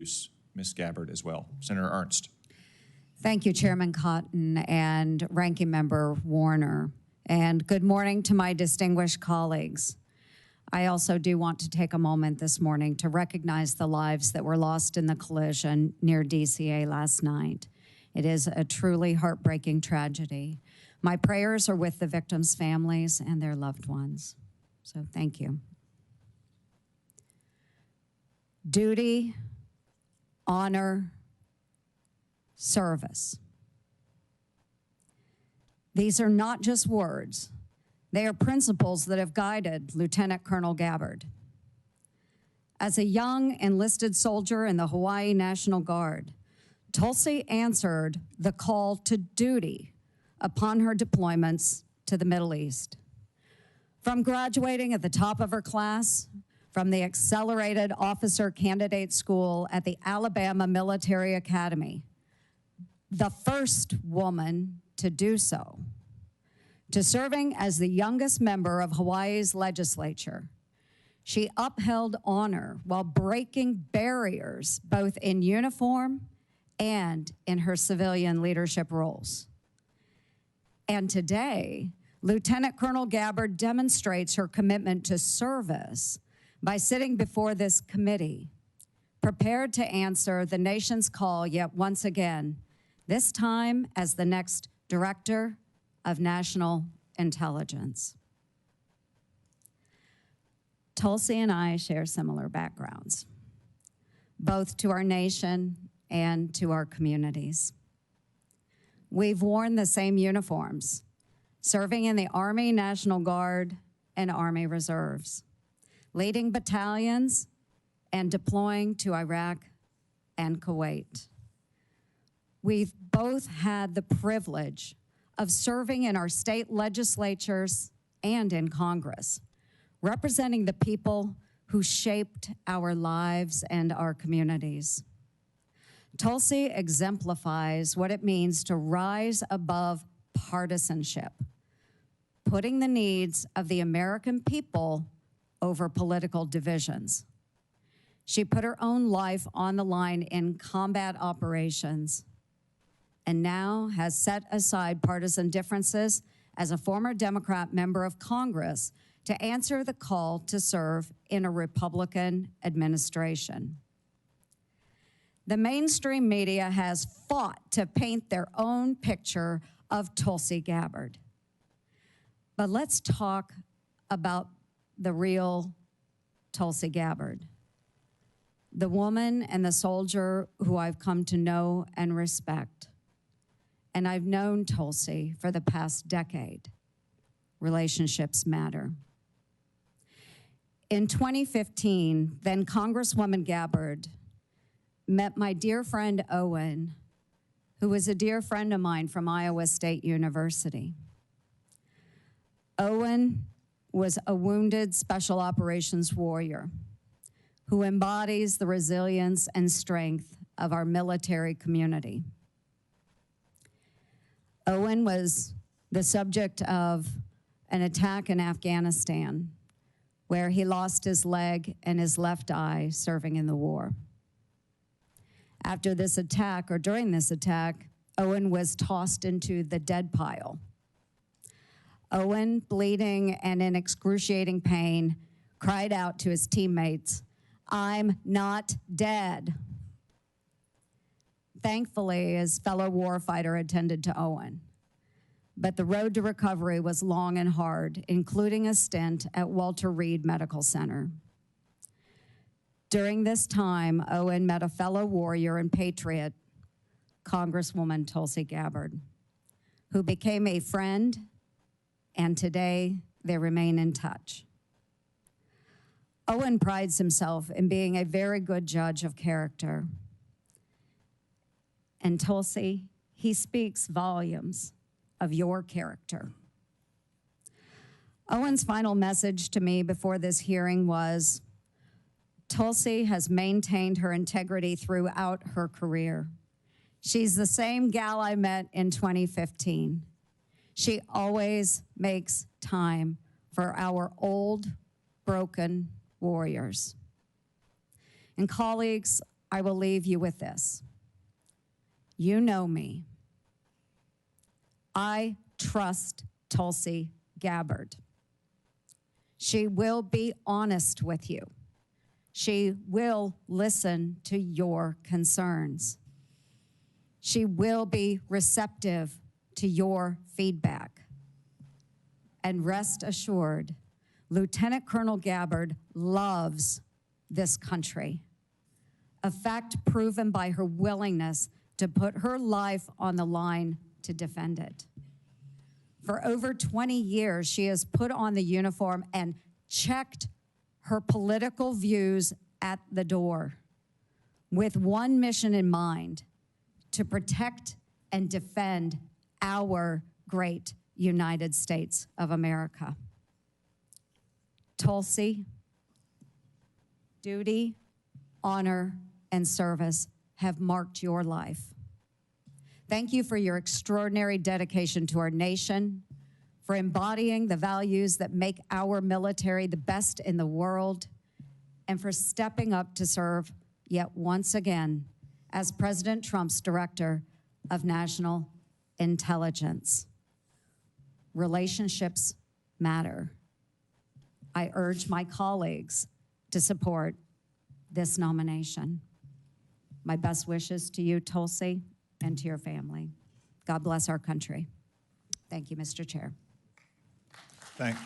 Ms. Gabbard as well. Senator Ernst. Thank you, Chairman Cotton and Ranking Member Warner. And good morning to my distinguished colleagues. I also do want to take a moment this morning to recognize the lives that were lost in the collision near DCA last night. It is a truly heartbreaking tragedy. My prayers are with the victims' families and their loved ones. So thank you. Duty, honor, service. These are not just words. They are principles that have guided Lieutenant Colonel Gabbard. As a young enlisted soldier in the Hawaii National Guard, Tulsi answered the call to duty upon her deployments to the Middle East. From graduating at the top of her class from the Accelerated Officer Candidate School at the Alabama Military Academy, the first woman to do so, to serving as the youngest member of Hawaii's legislature, she upheld honor while breaking barriers both in uniform and in her civilian leadership roles. And today, Lieutenant Colonel Gabbard demonstrates her commitment to service by sitting before this committee, prepared to answer the nation's call yet once again, this time as the next Director of National Intelligence. Tulsi and I share similar backgrounds, both to our nation and to our communities. We've worn the same uniforms, serving in the Army National Guard and Army Reserves, leading battalions and deploying to Iraq and Kuwait. We've both had the privilege of serving in our state legislatures and in Congress, representing the people who shaped our lives and our communities. Tulsi exemplifies what it means to rise above partisanship, putting the needs of the American people over political divisions. She put her own life on the line in combat operations and now has set aside partisan differences as a former Democrat member of Congress to answer the call to serve in a Republican administration. The mainstream media has fought to paint their own picture of Tulsi Gabbard. But let's talk about the real Tulsi Gabbard, the woman and the soldier who I've come to know and respect. And I've known Tulsi for the past decade. Relationships matter. In 2015, then Congresswoman Gabbard met my dear friend Owen, who was a dear friend of mine from Iowa State University. Owen was a wounded special operations warrior who embodies the resilience and strength of our military community. Owen was the subject of an attack in Afghanistan where he lost his leg and his left eye serving in the war. After this attack, or during this attack, Owen was tossed into the dead pile. Owen, bleeding and in excruciating pain, cried out to his teammates, "I'm not dead." Thankfully, his fellow warfighter attended to Owen, but the road to recovery was long and hard, including a stint at Walter Reed Medical Center. During this time, Owen met a fellow warrior and patriot, Congresswoman Tulsi Gabbard, who became a friend, and today they remain in touch. Owen prides himself in being a very good judge of character. And Tulsi, he speaks volumes of your character. Owen's final message to me before this hearing was, Tulsi has maintained her integrity throughout her career. She's the same gal I met in 2015. She always makes time for our old, broken warriors. And colleagues, I will leave you with this. You know me. I trust Tulsi Gabbard. She will be honest with you. She will listen to your concerns. She will be receptive to your feedback. And rest assured, Lieutenant Colonel Gabbard loves this country, a fact proven by her willingness to put her life on the line to defend it. For over 20 years, she has put on the uniform and checked her political views at the door with one mission in mind: to protect and defend our great United States of America. Tulsi, duty, honor, and service have marked your life. Thank you for your extraordinary dedication to our nation, for embodying the values that make our military the best in the world, and for stepping up to serve yet once again as President Trump's Director of National Intelligence. Relationships matter. I urge my colleagues to support this nomination. My best wishes to you, Tulsi, and to your family. God bless our country. Thank you, Mr. Chair. Thank